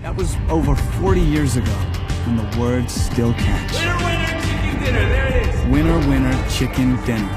That was over 40 years ago, and the words still catch. Winner, winner, chicken dinner.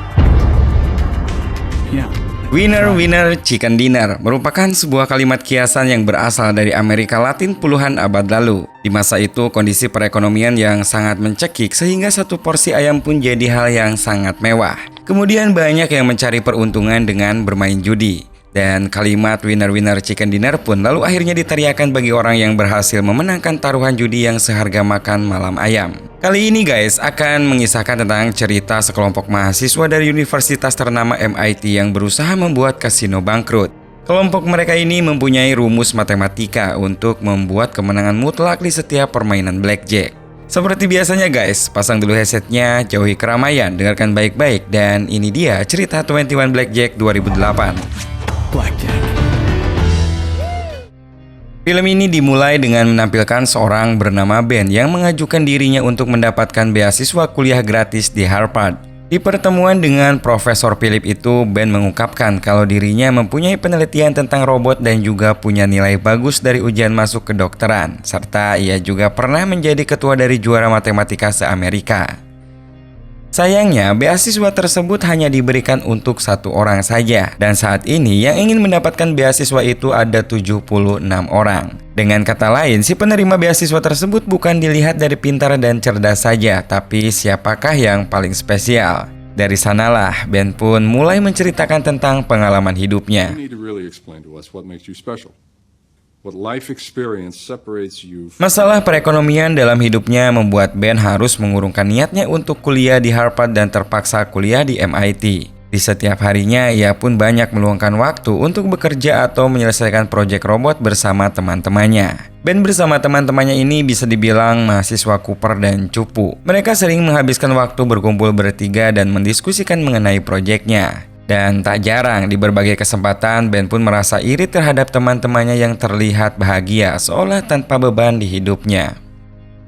Yeah. Winner, winner, chicken dinner merupakan sebuah kalimat kiasan yang berasal dari Amerika Latin puluhan abad lalu. Di masa itu, kondisi perekonomian yang sangat mencekik sehingga satu porsi ayam pun jadi hal yang sangat mewah. Kemudian banyak yang mencari peruntungan dengan bermain judi. Dan kalimat winner, winner, chicken dinner pun lalu akhirnya diteriakan bagi orang yang berhasil memenangkan taruhan judi yang seharga makan malam ayam. Kali ini guys akan mengisahkan tentang cerita sekelompok mahasiswa dari universitas ternama MIT yang berusaha membuat kasino bangkrut. Kelompok mereka ini mempunyai rumus matematika untuk membuat kemenangan mutlak di setiap permainan blackjack. Seperti biasanya guys, pasang dulu headsetnya, jauhi keramaian, dengarkan baik-baik, dan ini dia cerita 21 Blackjack 2008. Blackjack. Film ini dimulai dengan menampilkan seorang bernama Ben yang mengajukan dirinya untuk mendapatkan beasiswa kuliah gratis di Harvard. Di pertemuan dengan Profesor Philip itu, Ben mengungkapkan kalau dirinya mempunyai penelitian tentang robot dan juga punya nilai bagus dari ujian masuk kedokteran, serta ia juga pernah menjadi ketua dari juara matematika se-Amerika. Sayangnya, beasiswa tersebut hanya diberikan untuk satu orang saja, dan saat ini yang ingin mendapatkan beasiswa itu ada 76 orang. Dengan kata lain, si penerima beasiswa tersebut bukan dilihat dari pintar dan cerdas saja, tapi siapakah yang paling spesial. Dari sanalah, Ben pun mulai menceritakan tentang pengalaman hidupnya. Masalah perekonomian dalam hidupnya membuat Ben harus mengurungkan niatnya untuk kuliah di Harvard dan terpaksa kuliah di MIT. Di setiap harinya, ia pun banyak meluangkan waktu untuk bekerja atau menyelesaikan proyek robot bersama teman-temannya. Ben bersama teman-temannya ini bisa dibilang mahasiswa kuper dan cupu. Mereka sering menghabiskan waktu berkumpul bertiga dan mendiskusikan mengenai proyeknya. Dan tak jarang di berbagai kesempatan Ben pun merasa iri terhadap teman-temannya yang terlihat bahagia seolah tanpa beban di hidupnya.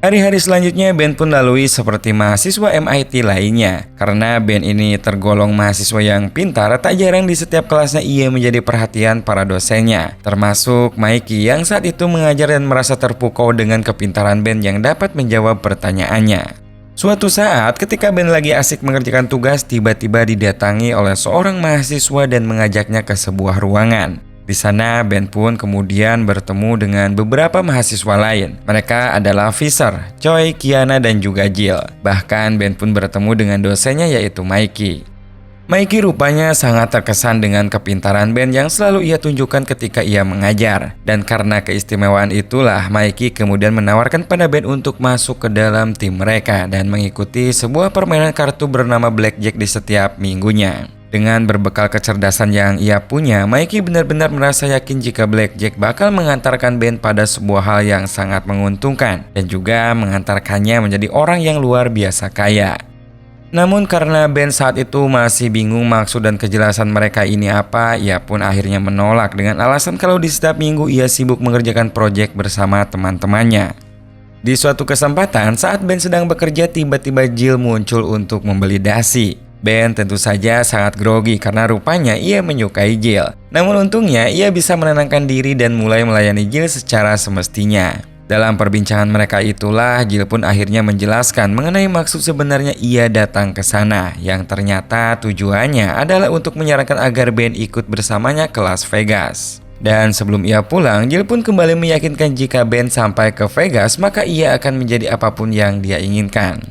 Hari-hari selanjutnya Ben pun lalui seperti mahasiswa MIT lainnya. Karena Ben ini tergolong mahasiswa yang pintar, tak jarang di setiap kelasnya ia menjadi perhatian para dosennya. Termasuk Mikey yang saat itu mengajar dan merasa terpukau dengan kepintaran Ben yang dapat menjawab pertanyaannya. Suatu saat ketika Ben lagi asik mengerjakan tugas, tiba-tiba didatangi oleh seorang mahasiswa dan mengajaknya ke sebuah ruangan. Di sana Ben pun kemudian bertemu dengan beberapa mahasiswa lain. Mereka adalah Fisher, Choi, Kiana, dan juga Jill. Bahkan Ben pun bertemu dengan dosennya yaitu Mikey. Mikey rupanya sangat terkesan dengan kepintaran Ben yang selalu ia tunjukkan ketika ia mengajar. Dan karena keistimewaan itulah, Mikey kemudian menawarkan pada Ben untuk masuk ke dalam tim mereka dan mengikuti sebuah permainan kartu bernama Blackjack di setiap minggunya. Dengan berbekal kecerdasan yang ia punya, Mikey benar-benar merasa yakin jika Blackjack bakal mengantarkan Ben pada sebuah hal yang sangat menguntungkan dan juga mengantarkannya menjadi orang yang luar biasa kaya. Namun karena Ben saat itu masih bingung maksud dan kejelasan mereka ini apa, ia pun akhirnya menolak dengan alasan kalau di setiap minggu ia sibuk mengerjakan proyek bersama teman-temannya. Di suatu kesempatan saat Ben sedang bekerja, tiba-tiba Jill muncul untuk membeli dasi. Ben tentu saja sangat grogi karena rupanya ia menyukai Jill. Namun untungnya ia bisa menenangkan diri dan mulai melayani Jill secara semestinya. Dalam perbincangan mereka itulah Jill pun akhirnya menjelaskan mengenai maksud sebenarnya ia datang ke sana, yang ternyata tujuannya adalah untuk menyarankan agar Ben ikut bersamanya ke Las Vegas. Dan sebelum ia pulang, Jill pun kembali meyakinkan jika Ben sampai ke Vegas maka ia akan menjadi apapun yang dia inginkan.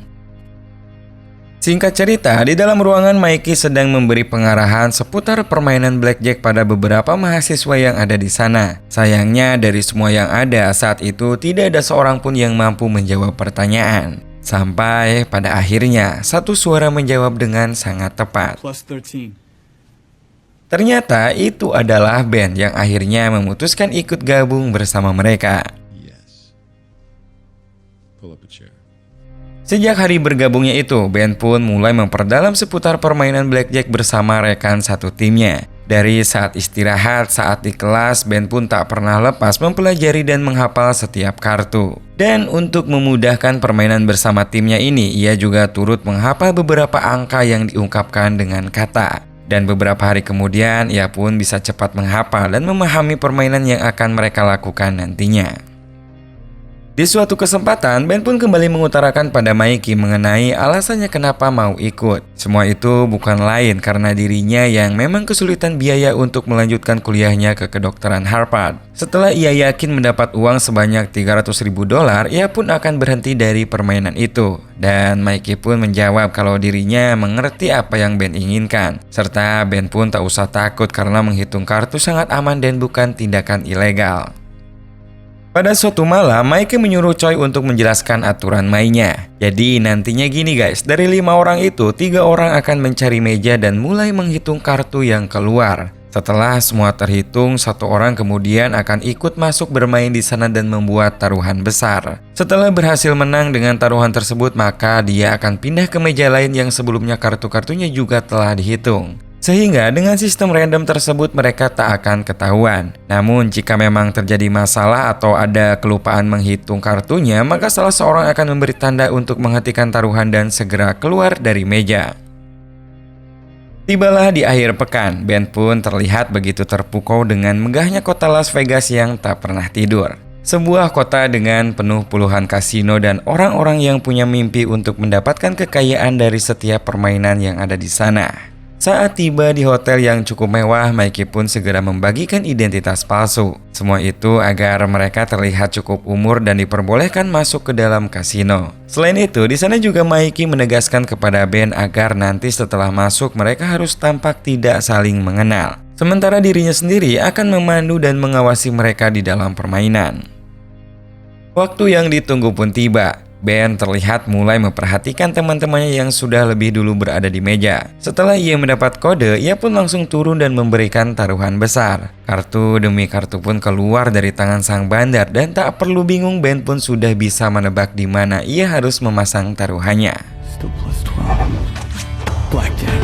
Singkat cerita, di dalam ruangan Mikey sedang memberi pengarahan seputar permainan blackjack pada beberapa mahasiswa yang ada di sana. Sayangnya dari semua yang ada saat itu tidak ada seorang pun yang mampu menjawab pertanyaan. Sampai pada akhirnya satu suara menjawab dengan sangat tepat. +13. Ternyata itu adalah Ben yang akhirnya memutuskan ikut gabung bersama mereka. Yes. Pull up a chair. Sejak hari bergabungnya itu, Ben pun mulai memperdalam seputar permainan blackjack bersama rekan satu timnya. Dari saat istirahat, saat di kelas, Ben pun tak pernah lepas mempelajari dan menghafal setiap kartu. Dan untuk memudahkan permainan bersama timnya ini, ia juga turut menghafal beberapa angka yang diungkapkan dengan kata. Dan beberapa hari kemudian, ia pun bisa cepat menghafal dan memahami permainan yang akan mereka lakukan nantinya. Di suatu kesempatan, Ben pun kembali mengutarakan pada Mikey mengenai alasannya kenapa mau ikut. Semua itu bukan lain karena dirinya yang memang kesulitan biaya untuk melanjutkan kuliahnya ke kedokteran Harvard. Setelah ia yakin mendapat uang sebanyak $300.000, ia pun akan berhenti dari permainan itu. Dan Mikey pun menjawab kalau dirinya mengerti apa yang Ben inginkan. Serta Ben pun tak usah takut karena menghitung kartu sangat aman dan bukan tindakan ilegal. Pada suatu malam, Mikey menyuruh Choi untuk menjelaskan aturan mainnya. Jadi nantinya gini guys, dari 5 orang itu, 3 orang akan mencari meja dan mulai menghitung kartu yang keluar. Setelah semua terhitung, 1 orang kemudian akan ikut masuk bermain di sana dan membuat taruhan besar. Setelah berhasil menang dengan taruhan tersebut, maka dia akan pindah ke meja lain yang sebelumnya kartu-kartunya juga telah dihitung. Sehingga dengan sistem random tersebut mereka tak akan ketahuan. Namun jika memang terjadi masalah atau ada kelupaan menghitung kartunya, maka salah seorang akan memberi tanda untuk menghentikan taruhan dan segera keluar dari meja. Tibalah di akhir pekan, Ben pun terlihat begitu terpukau dengan megahnya kota Las Vegas yang tak pernah tidur. Sebuah kota dengan penuh puluhan kasino dan orang-orang yang punya mimpi untuk mendapatkan kekayaan dari setiap permainan yang ada di sana. Saat tiba di hotel yang cukup mewah, Mikey pun segera membagikan identitas palsu. Semua itu agar mereka terlihat cukup umur dan diperbolehkan masuk ke dalam kasino. Selain itu, di sana juga Mikey menegaskan kepada Ben agar nanti setelah masuk mereka harus tampak tidak saling mengenal. Sementara dirinya sendiri akan memandu dan mengawasi mereka di dalam permainan. Waktu yang ditunggu pun tiba. Ben terlihat mulai memperhatikan teman-temannya yang sudah lebih dulu berada di meja. Setelah ia mendapat kode, ia pun langsung turun dan memberikan taruhan besar. Kartu demi kartu pun keluar dari tangan sang bandar dan tak perlu bingung, Ben pun sudah bisa menebak di mana ia harus memasang taruhannya. Still plus 12. Blackjack.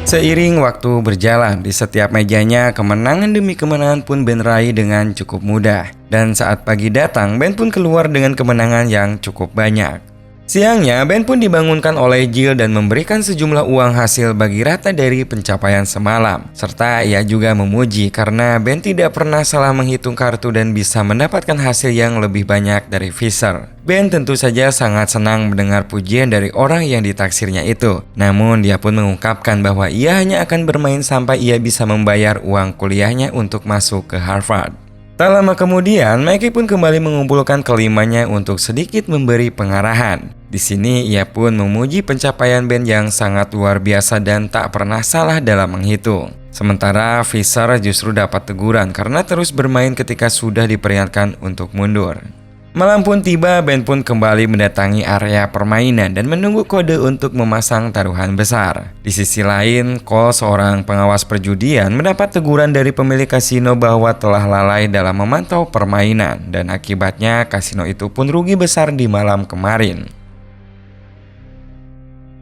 Seiring waktu berjalan, di setiap mejanya kemenangan demi kemenangan pun Ben raih dengan cukup mudah. Dan saat pagi datang, Ben pun keluar dengan kemenangan yang cukup banyak. Siangnya, Ben pun dibangunkan oleh Jill dan memberikan sejumlah uang hasil bagi rata dari pencapaian semalam. Serta ia juga memuji karena Ben tidak pernah salah menghitung kartu dan bisa mendapatkan hasil yang lebih banyak dari Fisher. Ben tentu saja sangat senang mendengar pujian dari orang yang ditaksirnya itu. Namun dia pun mengungkapkan bahwa ia hanya akan bermain sampai ia bisa membayar uang kuliahnya untuk masuk ke Harvard. Tak lama kemudian, Mikey pun kembali mengumpulkan kelimanya untuk sedikit memberi pengarahan. Di sini ia pun memuji pencapaian Ben yang sangat luar biasa dan tak pernah salah dalam menghitung. Sementara Fisher justru dapat teguran karena terus bermain ketika sudah diperingatkan untuk mundur. Malam pun tiba, Ben pun kembali mendatangi area permainan dan menunggu kode untuk memasang taruhan besar. Di sisi lain, Cole, seorang pengawas perjudian, mendapat teguran dari pemilik kasino bahwa telah lalai dalam memantau permainan dan akibatnya kasino itu pun rugi besar di malam kemarin.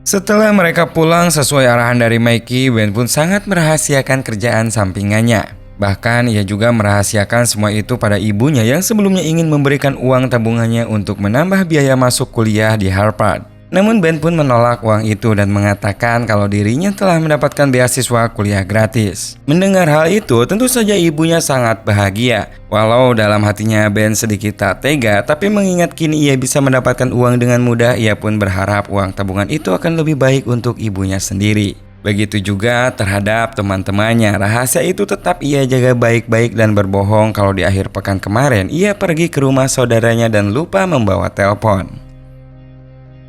Setelah mereka pulang sesuai arahan dari Mikey, Ben pun sangat merahasiakan kerjaan sampingannya. Bahkan ia juga merahasiakan semua itu pada ibunya yang sebelumnya ingin memberikan uang tabungannya untuk menambah biaya masuk kuliah di Harvard. Namun Ben pun menolak uang itu dan mengatakan kalau dirinya telah mendapatkan beasiswa kuliah gratis. Mendengar hal itu, tentu saja ibunya sangat bahagia. Walau dalam hatinya Ben sedikit tak tega, tapi mengingat kini ia bisa mendapatkan uang dengan mudah, ia pun berharap uang tabungan itu akan lebih baik untuk ibunya sendiri. Begitu juga terhadap teman-temannya, rahasia itu tetap ia jaga baik-baik dan berbohong kalau di akhir pekan kemarin ia pergi ke rumah saudaranya dan lupa membawa telepon.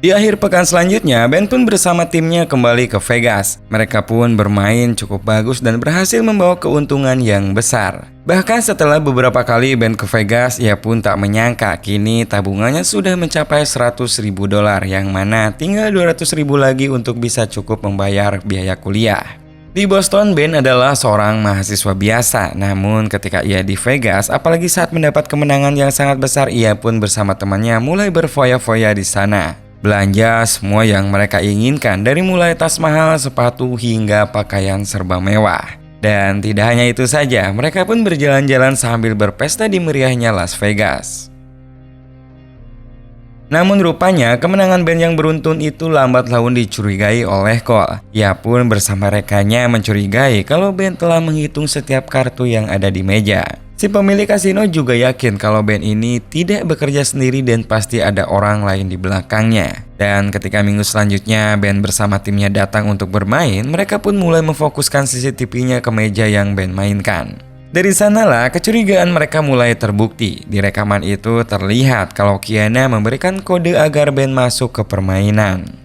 Di akhir pekan selanjutnya, Ben pun bersama timnya kembali ke Vegas. Mereka pun bermain cukup bagus dan berhasil membawa keuntungan yang besar. Bahkan setelah beberapa kali Ben ke Vegas, ia pun tak menyangka kini tabungannya sudah mencapai $100.000, yang mana tinggal $200.000 lagi untuk bisa cukup membayar biaya kuliah. Di Boston, Ben adalah seorang mahasiswa biasa. Namun ketika ia di Vegas, apalagi saat mendapat kemenangan yang sangat besar, ia pun bersama temannya mulai berfoya-foya di sana. Belanja semua yang mereka inginkan, dari mulai tas mahal, sepatu, hingga pakaian serba mewah. Dan tidak hanya itu saja, mereka pun berjalan-jalan sambil berpesta di meriahnya Las Vegas. Namun rupanya kemenangan Ben yang beruntun itu lambat laun dicurigai oleh Cole. Ia pun bersama rekannya mencurigai kalau Ben telah menghitung setiap kartu yang ada di meja. Si pemilik kasino juga yakin kalau band ini tidak bekerja sendiri dan pasti ada orang lain di belakangnya. Dan ketika minggu selanjutnya band bersama timnya datang untuk bermain, mereka pun mulai memfokuskan CCTV-nya ke meja yang band mainkan. Dari sanalah kecurigaan mereka mulai terbukti. Di rekaman itu terlihat kalau Kiana memberikan kode agar band masuk ke permainan.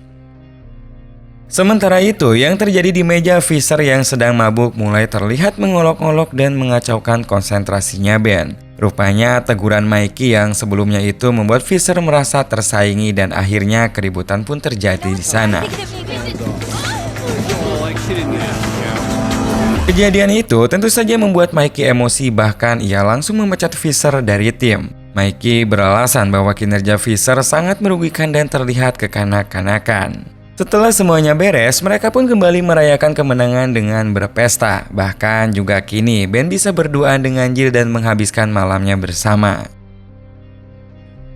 Sementara itu, yang terjadi di meja Fisher yang sedang mabuk mulai terlihat mengolok-olok dan mengacaukan konsentrasinya band. Rupanya teguran Mikey yang sebelumnya itu membuat Fisher merasa tersaingi dan akhirnya keributan pun terjadi di sana. Kejadian itu tentu saja membuat Mikey emosi, bahkan ia langsung memecat Fisher dari tim. Mikey beralasan bahwa kinerja Fisher sangat merugikan dan terlihat kekanak-kanakan. Setelah semuanya beres, mereka pun kembali merayakan kemenangan dengan berpesta. Bahkan juga kini band bisa berduaan dengan Jill dan menghabiskan malamnya bersama.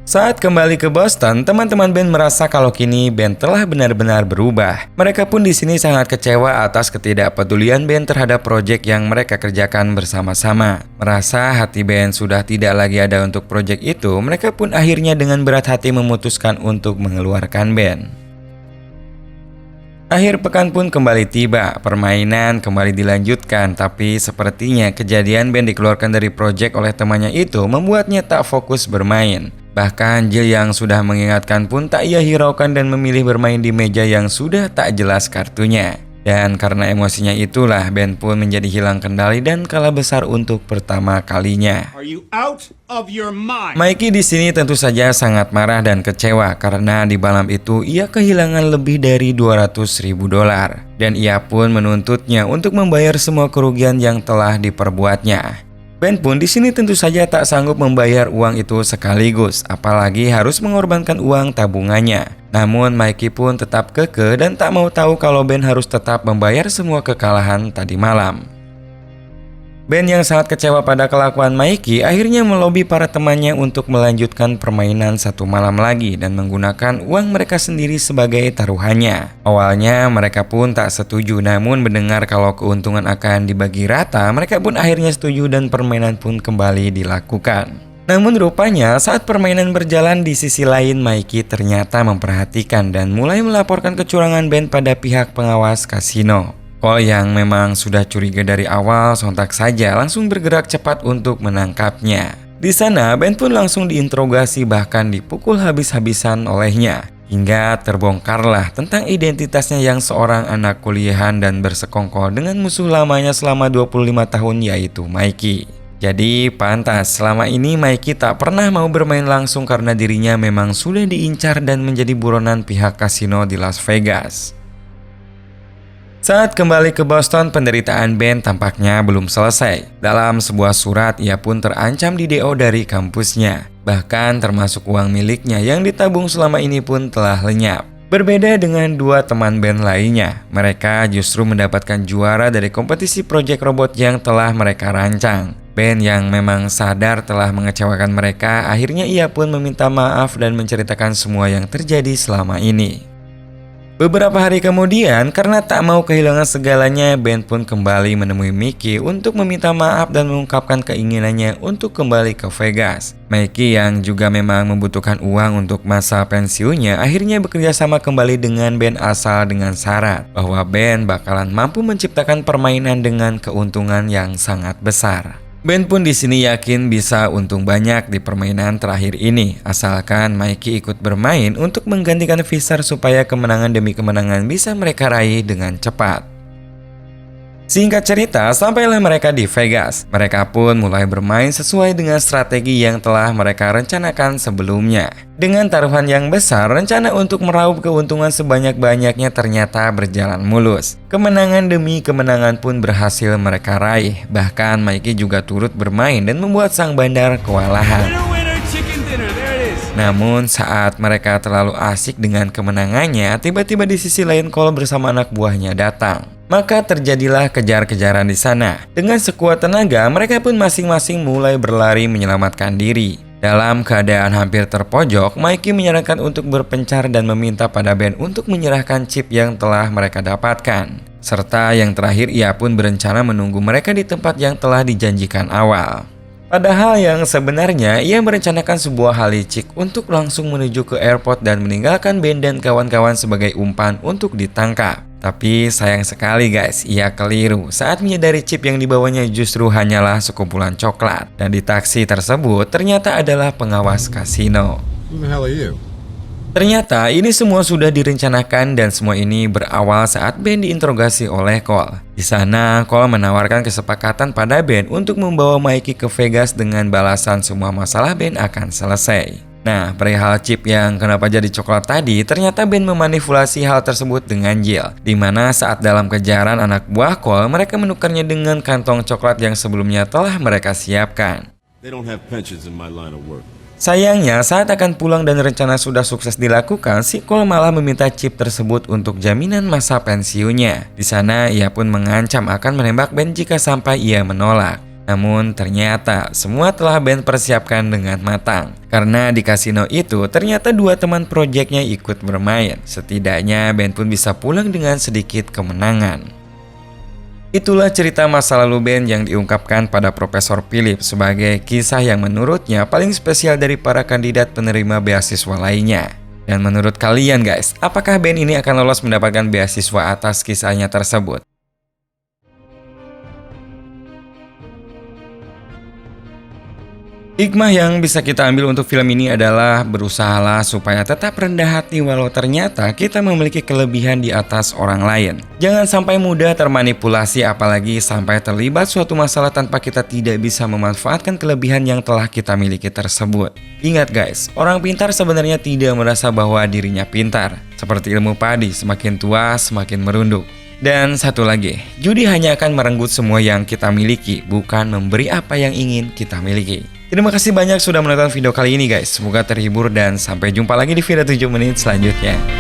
Saat kembali ke Boston, teman-teman band merasa kalau kini band telah benar-benar berubah. Mereka pun di sini sangat kecewa atas ketidakpedulian band terhadap proyek yang mereka kerjakan bersama-sama. Merasa hati band sudah tidak lagi ada untuk proyek itu, mereka pun akhirnya dengan berat hati memutuskan untuk mengeluarkan band. Akhir pekan pun kembali tiba, permainan kembali dilanjutkan, tapi sepertinya kejadian band dikeluarkan dari proyek oleh temannya itu membuatnya tak fokus bermain. Bahkan Jill yang sudah mengingatkan pun tak ia hiraukan dan memilih bermain di meja yang sudah tak jelas kartunya. Dan karena emosinya itulah band pun menjadi hilang kendali dan kalah besar untuk pertama kalinya. Are you out of your mind? Mikey di sini tentu saja sangat marah dan kecewa karena di malam itu ia kehilangan lebih dari $200.000 dan ia pun menuntutnya untuk membayar semua kerugian yang telah diperbuatnya. Band pun di sini tentu saja tak sanggup membayar uang itu sekaligus, apalagi harus mengorbankan uang tabungannya. Namun Mikey pun tetap kekeh dan tak mau tahu kalau band harus tetap membayar semua kekalahan tadi malam. Band yang sangat kecewa pada kelakuan Mikey akhirnya melobi para temannya untuk melanjutkan permainan satu malam lagi dan menggunakan uang mereka sendiri sebagai taruhannya. Awalnya mereka pun tak setuju, namun mendengar kalau keuntungan akan dibagi rata, mereka pun akhirnya setuju dan permainan pun kembali dilakukan. Namun rupanya saat permainan berjalan di sisi lain, Mikey ternyata memperhatikan dan mulai melaporkan kecurangan band pada pihak pengawas kasino. Cole yang memang sudah curiga dari awal sontak saja langsung bergerak cepat untuk menangkapnya. Di sana band pun langsung diinterogasi bahkan dipukul habis-habisan olehnya. Hingga terbongkarlah tentang identitasnya yang seorang anak kuliahan dan bersekongkol dengan musuh lamanya selama 25 tahun yaitu Mikey. Jadi pantas selama ini Mikey tak pernah mau bermain langsung karena dirinya memang sudah diincar dan menjadi buronan pihak kasino di Las Vegas. Saat kembali ke Boston, penderitaan band tampaknya belum selesai. Dalam sebuah surat, ia pun terancam di DO dari kampusnya. Bahkan termasuk uang miliknya yang ditabung selama ini pun telah lenyap. Berbeda dengan dua teman band lainnya, mereka justru mendapatkan juara dari kompetisi proyek robot yang telah mereka rancang. Band yang memang sadar telah mengecewakan mereka, akhirnya ia pun meminta maaf dan menceritakan semua yang terjadi selama ini. Beberapa hari kemudian, karena tak mau kehilangan segalanya, band pun kembali menemui Mickey untuk meminta maaf dan mengungkapkan keinginannya untuk kembali ke Vegas. Mickey yang juga memang membutuhkan uang untuk masa pensiunnya, akhirnya bekerja sama kembali dengan band asal dengan syarat bahwa band bakalan mampu menciptakan permainan dengan keuntungan yang sangat besar. Band pun di sini yakin bisa untung banyak di permainan terakhir ini, asalkan Mikey ikut bermain untuk menggantikan Fisher supaya kemenangan demi kemenangan bisa mereka raih dengan cepat. Singkat cerita, sampailah mereka di Vegas. Mereka pun mulai bermain sesuai dengan strategi yang telah mereka rencanakan sebelumnya. Dengan taruhan yang besar, rencana untuk meraup keuntungan sebanyak-banyaknya ternyata berjalan mulus. Kemenangan demi kemenangan pun berhasil mereka raih. Bahkan Mikey juga turut bermain dan membuat sang bandar kewalahan. Namun saat mereka terlalu asik dengan kemenangannya, tiba-tiba di sisi lain Cole bersama anak buahnya datang. Maka terjadilah kejar-kejaran di sana. Dengan sekuat tenaga, mereka pun masing-masing mulai berlari menyelamatkan diri. Dalam keadaan hampir terpojok, Mikey menyarankan untuk berpencar dan meminta pada band untuk menyerahkan chip yang telah mereka dapatkan. Serta yang terakhir ia pun berencana menunggu mereka di tempat yang telah dijanjikan awal. Padahal yang sebenarnya ia merencanakan sebuah hal licik untuk langsung menuju ke airport dan meninggalkan Ben dan kawan-kawan sebagai umpan untuk ditangkap. Tapi sayang sekali guys, ia keliru saat menyadari chip yang dibawanya justru hanyalah sekumpulan coklat. Dan di taksi tersebut ternyata adalah pengawas kasino. Who the hell are you? Ternyata ini semua sudah direncanakan dan semua ini berawal saat Ben diinterogasi oleh Cole. Di sana, Cole menawarkan kesepakatan pada Ben untuk membawa Mikey ke Vegas dengan balasan semua masalah Ben akan selesai. Nah, perihal chip yang kenapa jadi coklat tadi, ternyata Ben memanipulasi hal tersebut dengan Jill. Di mana saat dalam kejaran anak buah Cole, mereka menukarnya dengan kantong coklat yang sebelumnya telah mereka siapkan. They don't have pensions in my line of work. Sayangnya, saat akan pulang dan rencana sudah sukses dilakukan, si Cole malah meminta chip tersebut untuk jaminan masa pensiunnya. Di sana, ia pun mengancam akan menembak Ben jika sampai ia menolak. Namun, ternyata semua telah Ben persiapkan dengan matang. Karena di kasino itu, ternyata dua teman proyeknya ikut bermain. Setidaknya, Ben pun bisa pulang dengan sedikit kemenangan. Itulah cerita masa lalu Ben yang diungkapkan pada Profesor Philip sebagai kisah yang menurutnya paling spesial dari para kandidat penerima beasiswa lainnya. Dan menurut kalian guys, apakah Ben ini akan lolos mendapatkan beasiswa atas kisahnya tersebut? Hikmah yang bisa kita ambil untuk film ini adalah berusahalah supaya tetap rendah hati walau ternyata kita memiliki kelebihan di atas orang lain. Jangan sampai mudah termanipulasi apalagi sampai terlibat suatu masalah tanpa kita tidak bisa memanfaatkan kelebihan yang telah kita miliki tersebut. Ingat guys, orang pintar sebenarnya tidak merasa bahwa dirinya pintar. Seperti ilmu padi, semakin tua semakin merunduk. Dan satu lagi, judi hanya akan merenggut semua yang kita miliki, bukan memberi apa yang ingin kita miliki. Terima kasih banyak sudah menonton video kali ini guys. Semoga terhibur dan sampai jumpa lagi di video 7 menit selanjutnya.